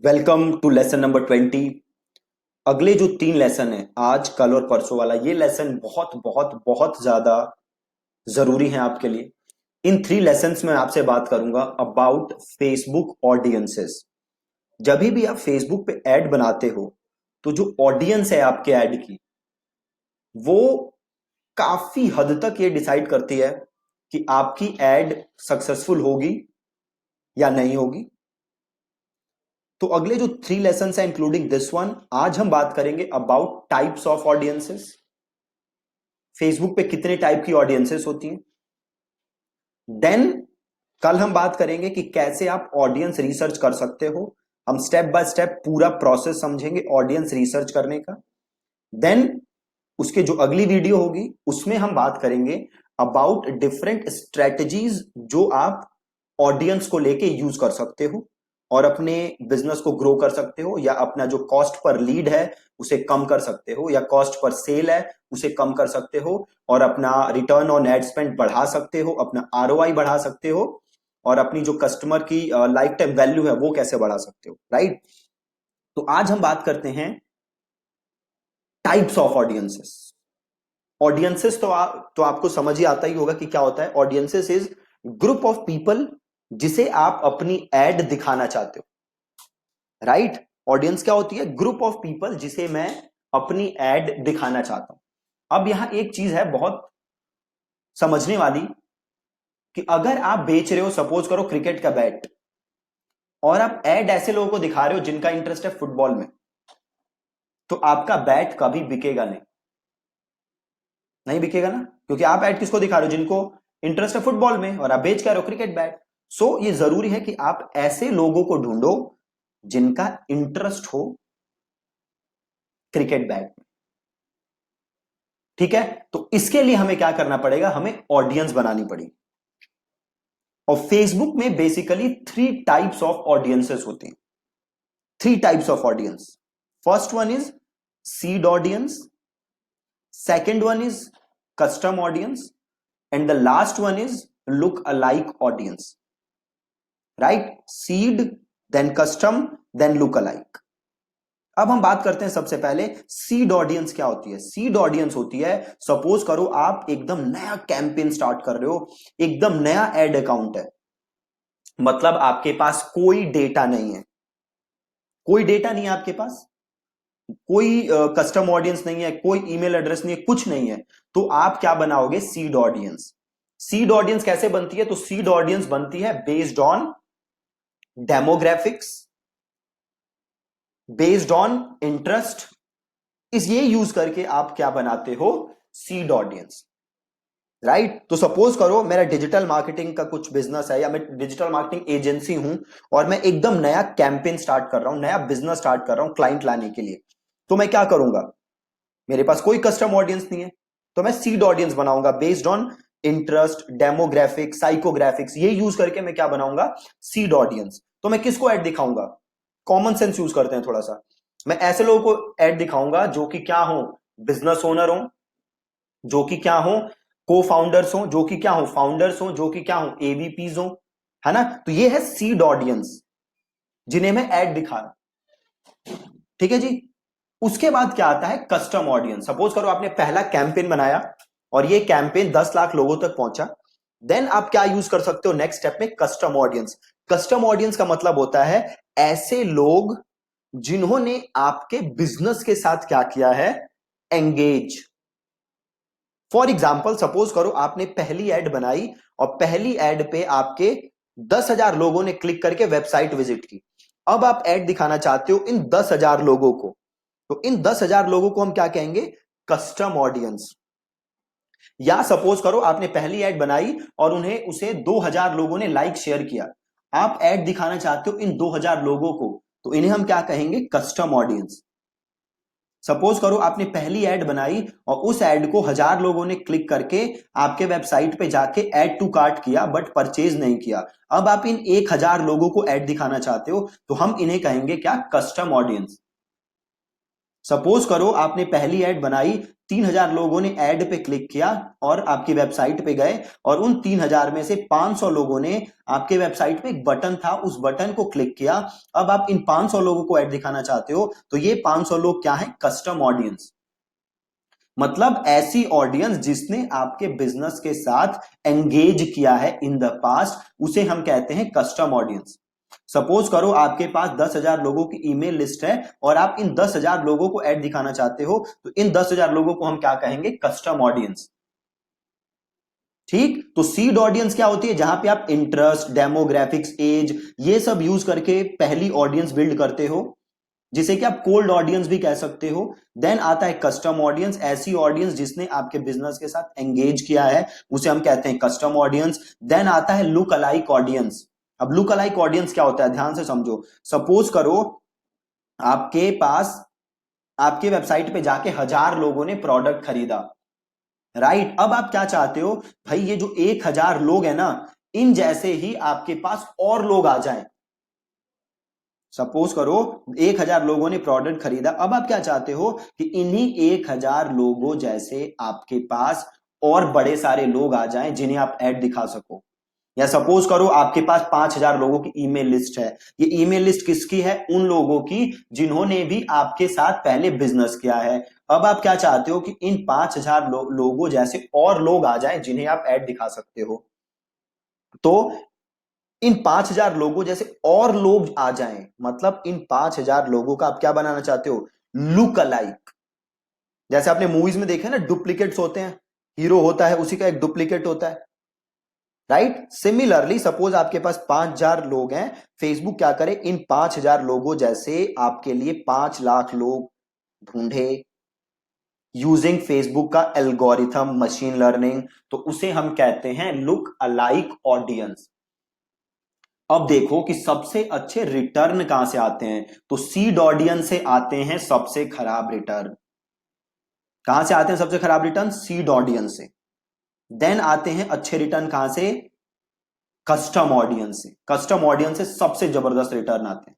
Welcome to lesson number 20। अगले जो 3 lesson है, आज कल और परसों वाला, ये लेसन बहुत बहुत बहुत ज्यादा जरूरी है आपके लिए। इन 3 लेसन्स में आपसे बात करूंगा अबाउट फेसबुक ऑडियंसेस। जब भी आप फेसबुक पे ऐड बनाते हो तो जो ऑडियंस है आपके ऐड की, वो काफी हद तक ये डिसाइड करती है कि आपकी ऐड सक्सेसफुल होगी या नहीं होगी। तो अगले जो 3 लेसन्स हैं इंक्लूडिंग दिस वन, आज हम बात करेंगे about types of audiences. Facebook पे कितने टाइप की ऑडियंसेस होती हैं। देन कल हम बात करेंगे कि कैसे आप ऑडियंस रिसर्च कर सकते हो। हम स्टेप बाय स्टेप पूरा प्रोसेस समझेंगे ऑडियंस रिसर्च करने का। देन उसके जो अगली वीडियो होगी उसमें हम बात करेंगे अबाउट डिफरेंट स्ट्रेटजीज जो आप ऑडियंस को लेके यूज कर सकते हो और अपने बिजनेस को ग्रो कर सकते हो, या अपना जो कॉस्ट पर लीड है उसे कम कर सकते हो, या कॉस्ट पर सेल है उसे कम कर सकते हो, और अपना रिटर्न ऑन एड स्पेंड बढ़ा सकते हो, अपना आरओआई बढ़ा सकते हो, और अपनी जो कस्टमर की लाइफ टाइम वैल्यू है वो कैसे बढ़ा सकते हो। राइट। तो आज हम बात करते हैं टाइप्स ऑफ ऑडियंसेस। ऑडियंसेस तो आपको समझ ही आता ही होगा कि क्या होता है। Audiences is group of people जिसे आप अपनी एड दिखाना चाहते हो। राइट। ऑडियंस क्या होती है? ग्रुप ऑफ पीपल जिसे मैं अपनी एड दिखाना चाहता हूं। अब यहां एक चीज है बहुत समझने वाली, कि अगर आप बेच रहे हो, सपोज करो क्रिकेट का बैट, और आप एड ऐसे लोगों को दिखा रहे हो जिनका इंटरेस्ट है फुटबॉल में, तो आपका बैट कभी बिकेगा नहीं। नहीं बिकेगा ना, क्योंकि आप एड किसको दिखा रहे हो? जिनको इंटरेस्ट है फुटबॉल में, और आप बेच क्या रहे हो? Cricket bat. सो ये जरूरी है कि आप ऐसे लोगों को ढूंढो जिनका इंटरेस्ट हो क्रिकेट बैट में। ठीक है। तो इसके लिए हमें क्या करना पड़ेगा? हमें ऑडियंस बनानी पड़ेगी। और फेसबुक में बेसिकली 3 टाइप्स ऑफ ऑडियंसेस होते हैं। 3 types of audience. First one is seed audience, second one is custom audience, and the last one is look alike audience. Right. Seed, then custom, then look alike. अब हम बात करते हैं सबसे पहले seed audience क्या होती है। सीड ऑडियंस होती है, सपोज करो आप एकदम नया कैंपेन स्टार्ट कर रहे हो, एकदम नया एड अकाउंट है, मतलब आपके पास कोई डेटा नहीं है। कोई डेटा नहीं है आपके पास, कोई कस्टम ऑडियंस नहीं है, कोई ईमेल एड्रेस नहीं है, कुछ नहीं है। तो आप क्या बनाओगे? Seed audience. सीड ऑडियंस कैसे बनती है? तो सीड ऑडियंस बनती है based on demographics, based on interest. इस ये यूज करके आप क्या बनाते हो? Seed audience. राइट। तो सपोज करो मेरा डिजिटल मार्केटिंग का कुछ बिजनेस है, या मैं डिजिटल मार्केटिंग एजेंसी हूं, और मैं एकदम नया कैंपेन स्टार्ट कर रहा हूं, नया बिजनेस स्टार्ट कर रहा हूं क्लाइंट लाने के लिए। तो मैं क्या करूंगा? मेरे पास कोई कस्टम ऑडियंस नहीं है, तो मैं सीड ऑडियंस बनाऊंगा based on interest, demographics, psychographics. ये यूज करके मैं क्या बनाऊंगा? Seed audience. तो मैं किसको ऐड दिखाऊंगा? कॉमन सेंस यूज करते हैं थोड़ा सा। मैं ऐसे लोगों को ऐड दिखाऊंगा जो कि क्या हो? बिजनेस ओनर हो, जो कि क्या हो? को फाउंडर्स हो, जो कि क्या हो? फाउंडर्स हो, जो कि क्या हो? एवीपीज हो। है ना? तो ये है सीड ऑडियंस जिन्हें मैं ऐड दिखा रहा हूं। ठीक है जी। उसके बाद क्या आता है? Custom audience. सपोज करो आपने पहला कैंपेन बनाया और ये कैंपेन 10 लाख लोगों तक पहुंचा। देन आप क्या यूज कर सकते हो नेक्स्ट स्टेप में? Custom audience. कस्टम ऑडियंस का मतलब होता है ऐसे लोग जिन्होंने आपके बिजनेस के साथ क्या किया है? एंगेज। फॉर एग्जाम्पल, सपोज करो आपने पहली एड बनाई और पहली एड पे आपके 10,000 लोगों ने क्लिक करके वेबसाइट विजिट की। अब आप एड दिखाना चाहते हो इन 10,000 लोगों को, तो इन 10,000 लोगों को हम क्या कहेंगे? Custom audience. या सपोज करो आपने पहली एड बनाई और उसे 2,000 लोगों ने लाइक शेयर किया। आप एड दिखाना चाहते हो इन 2,000 लोगों को, तो इन्हें हम क्या कहेंगे? Custom audience. सपोज करो आपने पहली एड बनाई और उस एड को 1,000 लोगों ने क्लिक करके आपके वेबसाइट पे जाके ऐड टू कार्ट किया बट परचेज नहीं किया। अब आप इन 1,000 लोगों को ऐड दिखाना चाहते हो, तो हम इन्हें कहेंगे क्या? Custom audience. सपोज करो आपने पहली एड बनाई, 3000 लोगों ने ऐड पे क्लिक किया और आपकी वेबसाइट पे गए, और उन 3000 में से 500 लोगों ने आपके वेबसाइट पे एक बटन था, उस बटन को क्लिक किया। अब आप इन 500 लोगों को ऐड दिखाना चाहते हो, तो ये 500 लोग क्या है? Custom audience. मतलब ऐसी ऑडियंस जिसने आपके बिजनेस के साथ एंगेज किया है इन द पास्ट, उसे हम कहते हैं कस्टम ऑडियंस। सपोज करो आपके पास 10,000 लोगों की ईमेल लिस्ट है और आप इन 10,000 लोगों को ऐड दिखाना चाहते हो, तो इन 10,000 लोगों को हम क्या कहेंगे? Custom audience. ठीक, तो सीड ऑडियंस क्या होती है? जहां पे आप इंटरेस्ट, डेमोग्राफिक्स, एज, ये सब यूज करके पहली ऑडियंस बिल्ड करते हो, जिसे कि आप कोल्ड ऑडियंस भी कह सकते हो। देन आता है कस्टम ऑडियंस, ऐसी ऑडियंस जिसने आपके बिजनेस के साथ एंगेज किया है, उसे हम कहते हैं कस्टम ऑडियंस। देन आता है लुक अलाइक ऑडियंस। अब लुक अलाइक ऑडियंस क्या होता है? ध्यान से समझो। सपोज करो आपके पास, आपके वेबसाइट पे जाके 1000 लोगों ने प्रोडक्ट खरीदा, राइट? अब आप क्या चाहते हो? भाई ये जो 1000 लोग हैं ना, इन जैसे ही आपके पास और लोग आ जाएं। सपोज करो 1000 लोगों ने प्रोडक्ट खरीदा, अब आप क्या चाहते हो कि इन्हीं 1000 लोगों जैसे आपके पास और बड़े सारे लोग आ जाएं जिन्हें आप ऐड दिखा सको। या सपोज करो आपके पास 5000 लोगों की ईमेल लिस्ट है। ये ईमेल लिस्ट किसकी है? उन लोगों की जिन्होंने भी आपके साथ पहले बिजनेस किया है। अब आप क्या चाहते हो कि इन 5000 लोगों जैसे और लोग आ जाएं जिन्हें आप ऐड दिखा सकते हो। तो इन 5000 लोगों जैसे और लोग आ जाएं, मतलब इन 5000 लोगों का आप क्या बनाना चाहते हो? Look alike. जैसे आपने मूवीज में देखा है ना, डुप्लीकेट्स होते हैं, हीरो होता है उसी का एक डुप्लीकेट होता है, राइट? सिमिलरली सपोज आपके पास 5000 लोग हैं, फेसबुक क्या करे? इन 5000 लोगों जैसे आपके लिए 5 लाख लोग ढूंढे यूजिंग फेसबुक का एल्गोरिथम, मशीन लर्निंग, तो उसे हम कहते हैं लुक अलाइक ऑडियंस। अब देखो कि सबसे अच्छे रिटर्न कहां से आते हैं, तो सीड ऑडियंस से आते हैं सबसे खराब रिटर्न। कहां से आते हैं सबसे खराब रिटर्न? सीड ऑडियंस से। देन आते हैं अच्छे रिटर्न कहां से? कस्टम ऑडियंस से। कस्टम ऑडियंस से सबसे जबरदस्त रिटर्न आते हैं।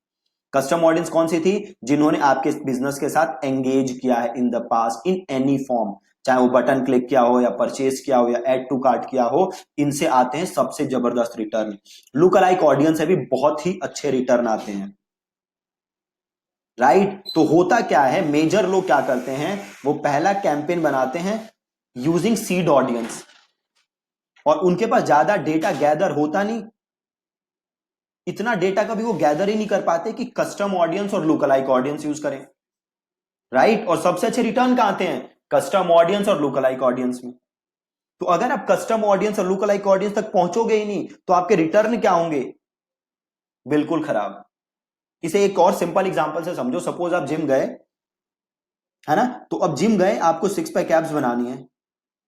कस्टम ऑडियंस कौन सी थी? जिन्होंने आपके बिजनेस के साथ एंगेज किया है in the past in any form, चाहे वो बटन क्लिक किया हो या परचेज किया हो या ऐड टू कार्ट किया हो, इनसे आते हैं सबसे जबरदस्त रिटर्न। लुक अलाइक ऑडियंस से भी बहुत ही अच्छे रिटर्न आते हैं, राइट? तो होता क्या है, मेजर लोग क्या करते हैं, वो पहला कैंपेन बनाते हैं यूजिंग सीड ऑडियंस, और उनके पास ज्यादा डेटा गैदर होता नहीं, इतना डेटा कभी वो गैदर ही नहीं कर पाते कि कस्टम ऑडियंस और लुक अलाइक ऑडियंस यूज करें, राइट? और सबसे अच्छे रिटर्न कहां आते हैं? कस्टम ऑडियंस और लुक अलाइक ऑडियंस में। तो अगर आप कस्टम ऑडियंस और लुक अलाइक ऑडियंस तक पहुंचोगे ही नहीं, तो आपके रिटर्न क्या होंगे? बिल्कुल खराब। इसे एक और सिंपल एग्जांपल से समझो। सपोज आप जिम गए, है ना? तो अब जिम गए, आपको 6 पैक एब्स बनानी है,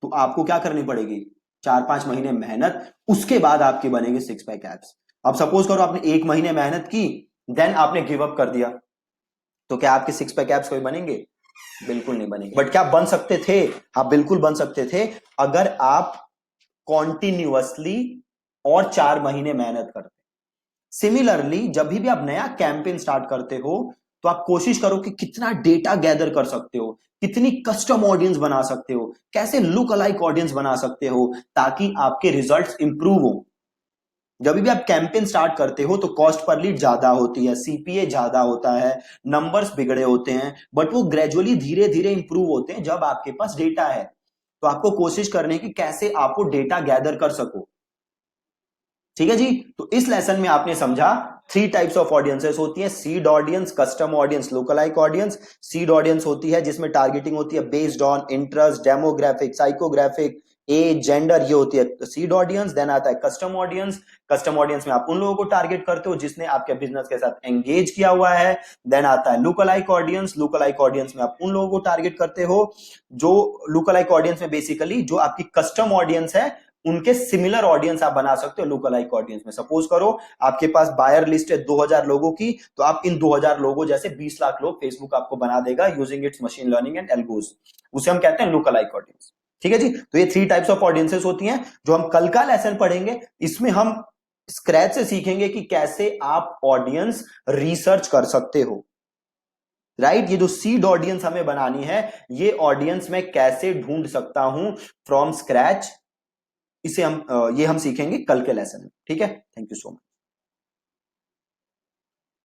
तो आपको क्या करनी पड़ेगी? 4-5 महीने मेहनत, उसके बाद आपके बनेंगे 6 पैक एब्स। अब सपोज करो आपने 1 महीने मेहनत की, देन आपने गिव अप कर दिया, तो क्या आपके 6 पैक एब्स कोई बनेंगे? बिल्कुल नहीं बनेंगे। बट क्या बन सकते थे? हाँ, बिल्कुल बन सकते थे, अगर आप कॉन्टिन्यूअसली और 4 महीने मेहनत करते। सिमिलरली जब भी आप नया कैंपेन स्टार्ट करते हो, तो आप कोशिश करो कि कितना डेटा गैदर कर सकते हो, कितनी कस्टम ऑडियंस बना सकते हो, कैसे लुक अलाइक ऑडियंस बना सकते हो, ताकि आपके रिजल्ट्स इंप्रूव हो। जब भी आप कैंपेन स्टार्ट करते हो तो कॉस्ट पर लीड ज्यादा होती है, सीपीए ज्यादा होता है, नंबर्स बिगड़े होते हैं, बट वो ग्रेजुअली धीरे धीरे इंप्रूव होते हैं जब आपके पास डेटा है। तो आपको कोशिश करने की कैसे आपको डेटा गैदर कर सको। ठीक है जी? तो इस लेसन में आपने समझा 3 टाइप्स ऑफ ऑडियंसेस होती है: seed audience, custom audience, lookalike audience. Seed audience होती है जिसमें टारगेटिंग होती है based on interest, demographic, psychographic, age, gender, ये होती है सीड ऑडियंस। देन आता है कस्टम ऑडियंस। कस्टम ऑडियंस में आप उन लोगों को टारगेट करते हो जिसने आपके बिजनेस के साथ एंगेज किया हुआ है। देन आता है लुकलाइक ऑडियंस। लुकलाइक ऑडियंस में आप उन लोगों को टारगेट करते हो जो लुकलाइक ऑडियंस में बेसिकली जो आपकी कस्टम ऑडियंस है, उनके सिमिलर ऑडियंस आप बना सकते हो लुक अलाइक ऑडियंस में। सपोज करो आपके पास बायर लिस्ट है 2000 लोगों की, तो आप इन 2000 लोगों जैसे 20 लाख लोग फेसबुक आपको बना देगा using its machine learning and algos. उसे हम कहते हैं लुक अलाइक ऑडियंस। ठीक है जी? तो ये 3 टाइप्स ऑफ ऑडियंसेस होती हैं जो हम कल का लेसन पढ़ेंगे। इसमें हम स्क्रैच से सीखेंगे कि कैसे आप ऑडियंस रिसर्च कर सकते हो। राइट। ये जो सीड ऑडियंस हमें बनानी है, ये ऑडियंस मैं कैसे ढूंढ सकता हूं फ्रॉम स्क्रैच, इसे हम ये हम सीखेंगे कल के लेसन में। ठीक है, थैंक यू सो मच।